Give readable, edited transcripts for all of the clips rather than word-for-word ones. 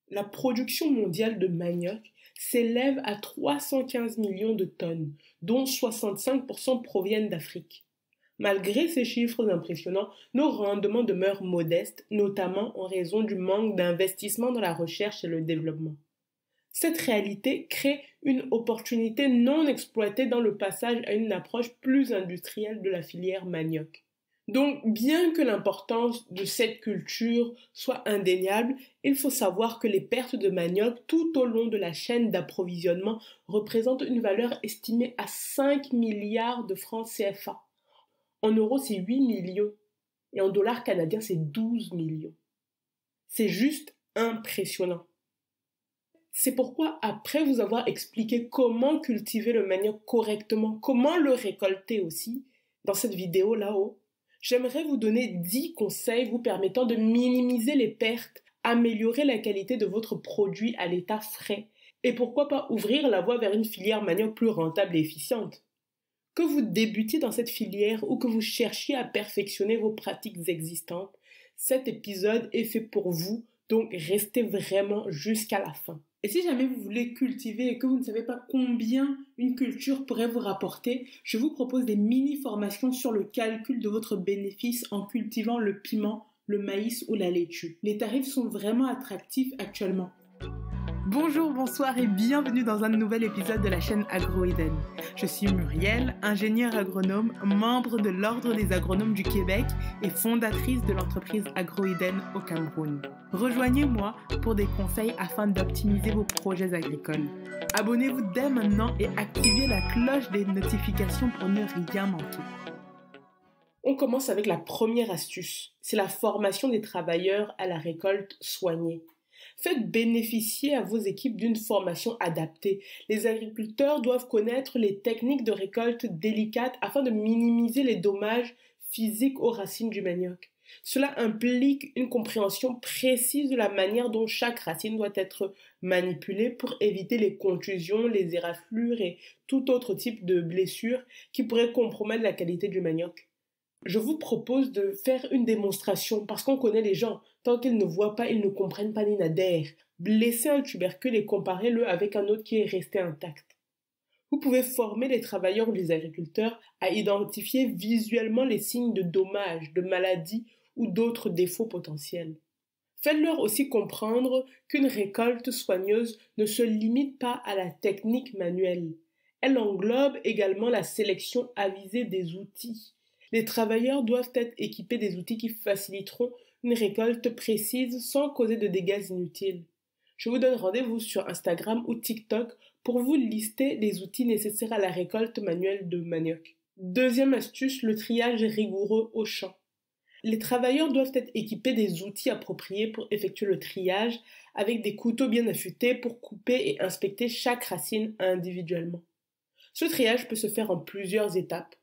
La production mondiale de manioc s'élève à 315 millions de tonnes, dont 65% proviennent d'Afrique. Malgré ces chiffres impressionnants, nos rendements demeurent modestes, notamment en raison du manque d'investissement dans la recherche et le développement. Cette réalité crée une opportunité non exploitée dans le passage à une approche plus industrielle de la filière manioc. Donc, bien que l'importance de cette culture soit indéniable, il faut savoir que les pertes de manioc tout au long de la chaîne d'approvisionnement représentent une valeur estimée à 5 milliards de francs CFA. En euros, c'est 8 millions et en dollars canadiens, c'est 12 millions. C'est juste impressionnant. C'est pourquoi, après vous avoir expliqué comment cultiver le manioc correctement, comment le récolter aussi, dans cette vidéo là-haut, j'aimerais vous donner 10 conseils vous permettant de minimiser les pertes, améliorer la qualité de votre produit à l'état frais et pourquoi pas ouvrir la voie vers une filière manioc plus rentable et efficiente. Que vous débutiez dans cette filière ou que vous cherchiez à perfectionner vos pratiques existantes, cet épisode est fait pour vous, donc restez vraiment jusqu'à la fin. Et si jamais vous voulez cultiver et que vous ne savez pas combien une culture pourrait vous rapporter, je vous propose des mini-formations sur le calcul de votre bénéfice en cultivant le piment, le maïs ou la laitue. Les tarifs sont vraiment attractifs actuellement. Bonjour, bonsoir et bienvenue dans un nouvel épisode de la chaîne Agro-Eden. Je suis Muriel, ingénieure agronome, membre de l'Ordre des agronomes du Québec et fondatrice de l'entreprise Agro-Eden au Cameroun. Rejoignez-moi pour des conseils afin d'optimiser vos projets agricoles. Abonnez-vous dès maintenant et activez la cloche des notifications pour ne rien manquer. On commence avec la première astuce, c'est la formation des travailleurs à la récolte soignée. Faites bénéficier à vos équipes d'une formation adaptée. Les agriculteurs doivent connaître les techniques de récolte délicates afin de minimiser les dommages physiques aux racines du manioc. Cela implique une compréhension précise de la manière dont chaque racine doit être manipulée pour éviter les contusions, les éraflures et tout autre type de blessures qui pourraient compromettre la qualité du manioc. Je vous propose de faire une démonstration parce qu'on connaît les gens. Tant qu'ils ne voient pas, ils ne comprennent pas ni n'adhèrent. Blessez un tubercule et comparez-le avec un autre qui est resté intact. Vous pouvez former les travailleurs ou les agriculteurs à identifier visuellement les signes de dommages, de maladies ou d'autres défauts potentiels. Faites-leur aussi comprendre qu'une récolte soigneuse ne se limite pas à la technique manuelle. Elle englobe également la sélection avisée des outils. Les travailleurs doivent être équipés des outils qui faciliteront une récolte précise sans causer de dégâts inutiles. Je vous donne rendez-vous sur Instagram ou TikTok pour vous lister les outils nécessaires à la récolte manuelle de manioc. Deuxième astuce, le triage rigoureux au champ. Les travailleurs doivent être équipés des outils appropriés pour effectuer le triage avec des couteaux bien affûtés pour couper et inspecter chaque racine individuellement. Ce triage peut se faire en plusieurs étapes.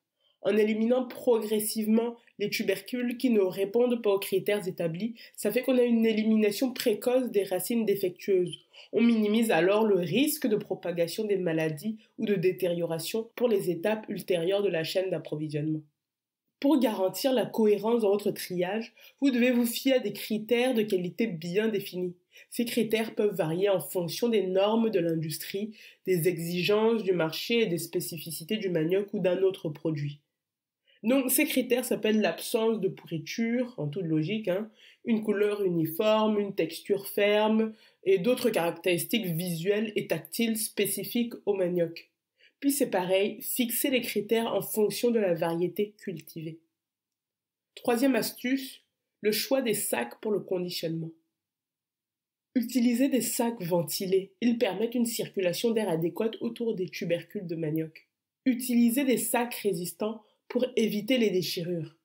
En éliminant progressivement les tubercules qui ne répondent pas aux critères établis, ça fait qu'on a une élimination précoce des racines défectueuses. On minimise alors le risque de propagation des maladies ou de détérioration pour les étapes ultérieures de la chaîne d'approvisionnement. Pour garantir la cohérence dans votre triage, vous devez vous fier à des critères de qualité bien définis. Ces critères peuvent varier en fonction des normes de l'industrie, des exigences du marché et des spécificités du manioc ou d'un autre produit. Donc, ces critères s'appellent l'absence de pourriture, en toute logique, une couleur uniforme, une texture ferme et d'autres caractéristiques visuelles et tactiles spécifiques au manioc. Puis c'est pareil, fixer les critères en fonction de la variété cultivée. Troisième astuce, le choix des sacs pour le conditionnement. Utilisez des sacs ventilés, ils permettent une circulation d'air adéquate autour des tubercules de manioc. Utilisez des sacs résistants pour éviter les déchirures.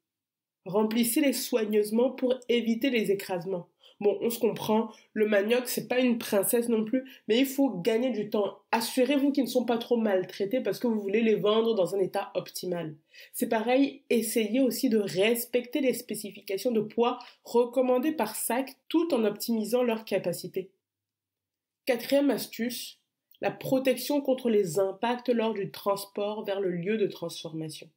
Remplissez-les soigneusement pour éviter les écrasements. Bon, on se comprend, le manioc, c'est pas une princesse non plus, mais il faut gagner du temps. Assurez-vous qu'ils ne sont pas trop maltraités parce que vous voulez les vendre dans un état optimal. C'est pareil, essayez aussi de respecter les spécifications de poids recommandées par sac tout en optimisant leur capacité. Quatrième astuce, la protection contre les impacts lors du transport vers le lieu de transformation.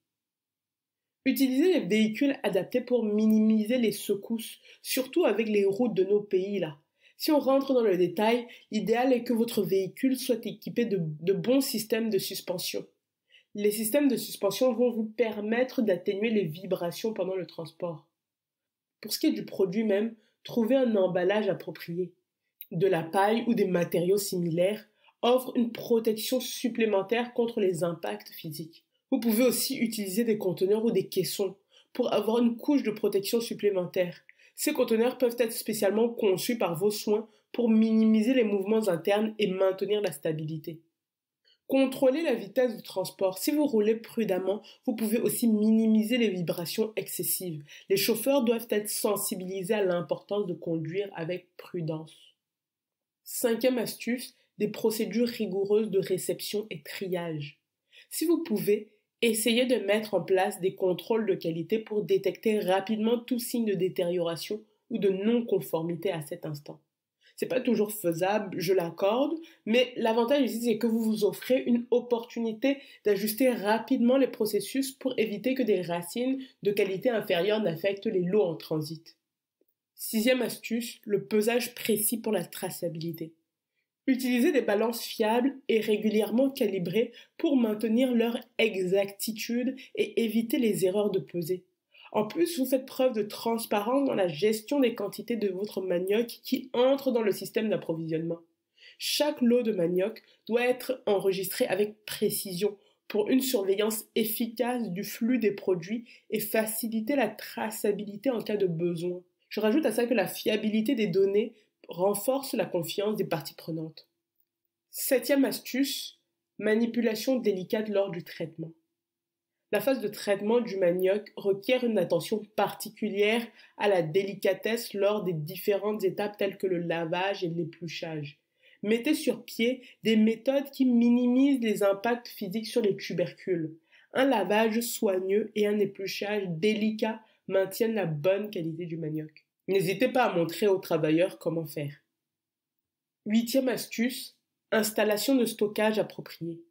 Utilisez les véhicules adaptés pour minimiser les secousses, surtout avec les routes de nos pays là. Si on rentre dans le détail, l'idéal est que votre véhicule soit équipé de bons systèmes de suspension. Les systèmes de suspension vont vous permettre d'atténuer les vibrations pendant le transport. Pour ce qui est du produit même, trouvez un emballage approprié. De la paille ou des matériaux similaires offrent une protection supplémentaire contre les impacts physiques. Vous pouvez aussi utiliser des conteneurs ou des caissons pour avoir une couche de protection supplémentaire. Ces conteneurs peuvent être spécialement conçus par vos soins pour minimiser les mouvements internes et maintenir la stabilité. Contrôlez la vitesse du transport. Si vous roulez prudemment, vous pouvez aussi minimiser les vibrations excessives. Les chauffeurs doivent être sensibilisés à l'importance de conduire avec prudence. Cinquième astuce, des procédures rigoureuses de réception et triage. Si vous pouvez, essayez de mettre en place des contrôles de qualité pour détecter rapidement tout signe de détérioration ou de non-conformité à cet instant. C'est pas toujours faisable, je l'accorde, mais l'avantage ici, c'est que vous vous offrez une opportunité d'ajuster rapidement les processus pour éviter que des racines de qualité inférieure n'affectent les lots en transit. Sixième astuce, le pesage précis pour la traçabilité. Utilisez des balances fiables et régulièrement calibrées pour maintenir leur exactitude et éviter les erreurs de pesée. En plus, vous faites preuve de transparence dans la gestion des quantités de votre manioc qui entrent dans le système d'approvisionnement. Chaque lot de manioc doit être enregistré avec précision pour une surveillance efficace du flux des produits et faciliter la traçabilité en cas de besoin. Je rajoute à ça que la fiabilité des données renforce la confiance des parties prenantes. Septième astuce, manipulation délicate lors du traitement. La phase de traitement du manioc requiert une attention particulière à la délicatesse lors des différentes étapes telles que le lavage et l'épluchage. Mettez sur pied des méthodes qui minimisent les impacts physiques sur les tubercules. Un lavage soigneux et un épluchage délicat maintiennent la bonne qualité du manioc. N'hésitez pas à montrer aux travailleurs comment faire. Huitième astuce, installation de stockage appropriée.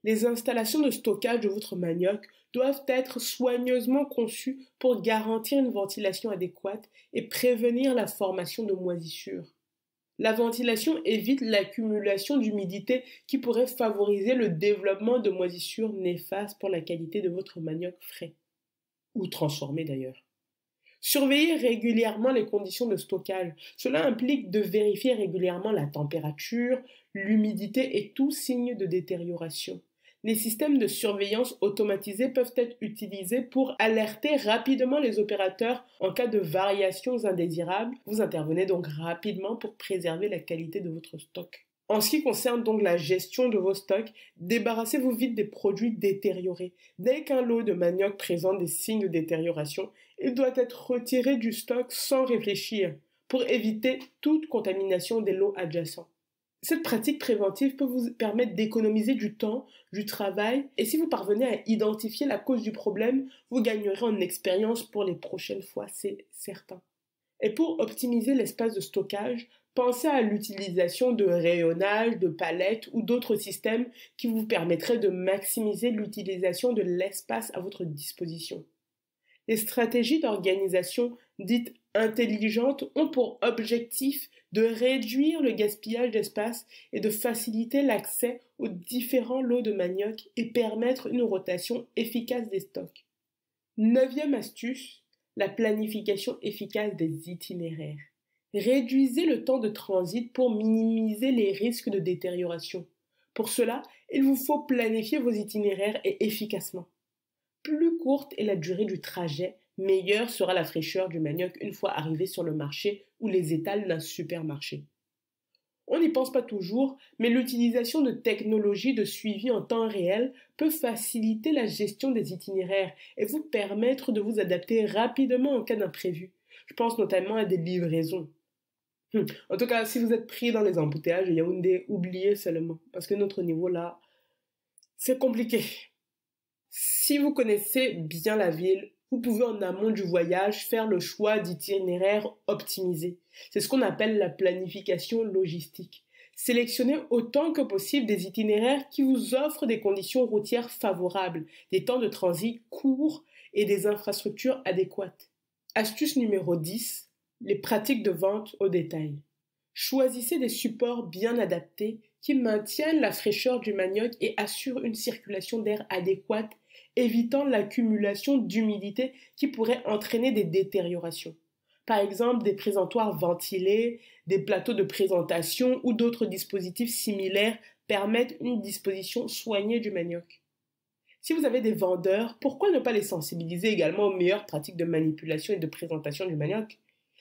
Les installations de stockage de votre manioc doivent être soigneusement conçues pour garantir une ventilation adéquate et prévenir la formation de moisissures. La ventilation évite l'accumulation d'humidité qui pourrait favoriser le développement de moisissures néfastes pour la qualité de votre manioc frais, ou transformé d'ailleurs. Surveillez régulièrement les conditions de stockage. Cela implique de vérifier régulièrement la température, l'humidité et tout signe de détérioration. Les systèmes de surveillance automatisés peuvent être utilisés pour alerter rapidement les opérateurs en cas de variations indésirables. Vous intervenez donc rapidement pour préserver la qualité de votre stock. En ce qui concerne donc la gestion de vos stocks, débarrassez-vous vite des produits détériorés. Dès qu'un lot de manioc présente des signes de détérioration, il doit être retiré du stock sans réfléchir pour éviter toute contamination des lots adjacents. Cette pratique préventive peut vous permettre d'économiser du temps, du travail, et si vous parvenez à identifier la cause du problème, vous gagnerez en expérience pour les prochaines fois, c'est certain. Et pour optimiser l'espace de stockage, pensez à l'utilisation de rayonnage, de palettes ou d'autres systèmes qui vous permettraient de maximiser l'utilisation de l'espace à votre disposition. Les stratégies d'organisation dites intelligentes ont pour objectif de réduire le gaspillage d'espace et de faciliter l'accès aux différents lots de manioc et permettre une rotation efficace des stocks. Neuvième astuce, la planification efficace des itinéraires. Réduisez le temps de transit pour minimiser les risques de détérioration. Pour cela, il vous faut planifier vos itinéraires et efficacement. Plus courte est la durée du trajet, meilleure sera la fraîcheur du manioc une fois arrivé sur le marché ou les étals d'un supermarché. On n'y pense pas toujours, mais l'utilisation de technologies de suivi en temps réel peut faciliter la gestion des itinéraires et vous permettre de vous adapter rapidement en cas d'imprévu. Je pense notamment à des livraisons. En tout cas, si vous êtes pris dans les embouteillages de Yaoundé, oubliez seulement, parce que notre niveau là, c'est compliqué. Si vous connaissez bien la ville, vous pouvez en amont du voyage faire le choix d'itinéraires optimisés. C'est ce qu'on appelle la planification logistique. Sélectionnez autant que possible des itinéraires qui vous offrent des conditions routières favorables, des temps de transit courts et des infrastructures adéquates. Astuce numéro 10, les pratiques de vente au détail. Choisissez des supports bien adaptés qui maintiennent la fraîcheur du manioc et assurent une circulation d'air adéquate, évitant l'accumulation d'humidité qui pourrait entraîner des détériorations. Par exemple, des présentoirs ventilés, des plateaux de présentation ou d'autres dispositifs similaires permettent une disposition soignée du manioc. Si vous avez des vendeurs, pourquoi ne pas les sensibiliser également aux meilleures pratiques de manipulation et de présentation du manioc?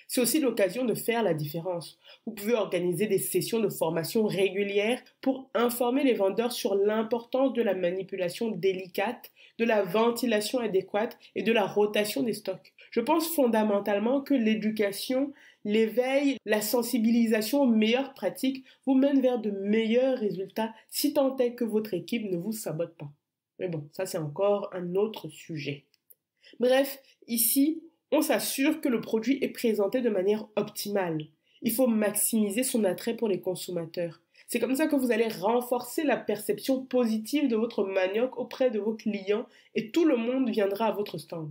C'est aussi l'occasion de faire la différence. Vous pouvez organiser des sessions de formation régulières pour informer les vendeurs sur l'importance de la manipulation délicate, de la ventilation adéquate et de la rotation des stocks. Je pense fondamentalement que l'éducation, l'éveil, la sensibilisation aux meilleures pratiques vous mènent vers de meilleurs résultats si tant est que votre équipe ne vous sabote pas. Mais bon, ça c'est encore un autre sujet. Bref, ici, on s'assure que le produit est présenté de manière optimale. Il faut maximiser son attrait pour les consommateurs. C'est comme ça que vous allez renforcer la perception positive de votre manioc auprès de vos clients et tout le monde viendra à votre stand.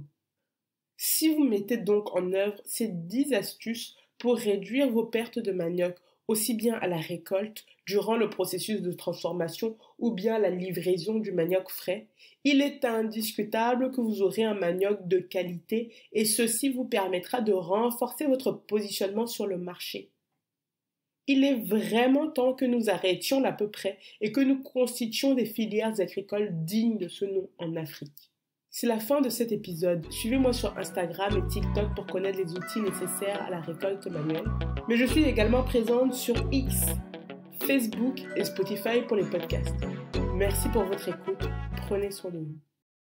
Si vous mettez donc en œuvre ces 10 astuces pour réduire vos pertes de manioc, aussi bien à la récolte, durant le processus de transformation ou bien la livraison du manioc frais, il est indiscutable que vous aurez un manioc de qualité et ceci vous permettra de renforcer votre positionnement sur le marché. Il est vraiment temps que nous arrêtions l'à peu près et que nous constituions des filières agricoles dignes de ce nom en Afrique. C'est la fin de cet épisode. Suivez-moi sur Instagram et TikTok pour connaître les outils nécessaires à la récolte manuelle. Mais je suis également présente sur X, Facebook et Spotify pour les podcasts. Merci pour votre écoute. Prenez soin de vous.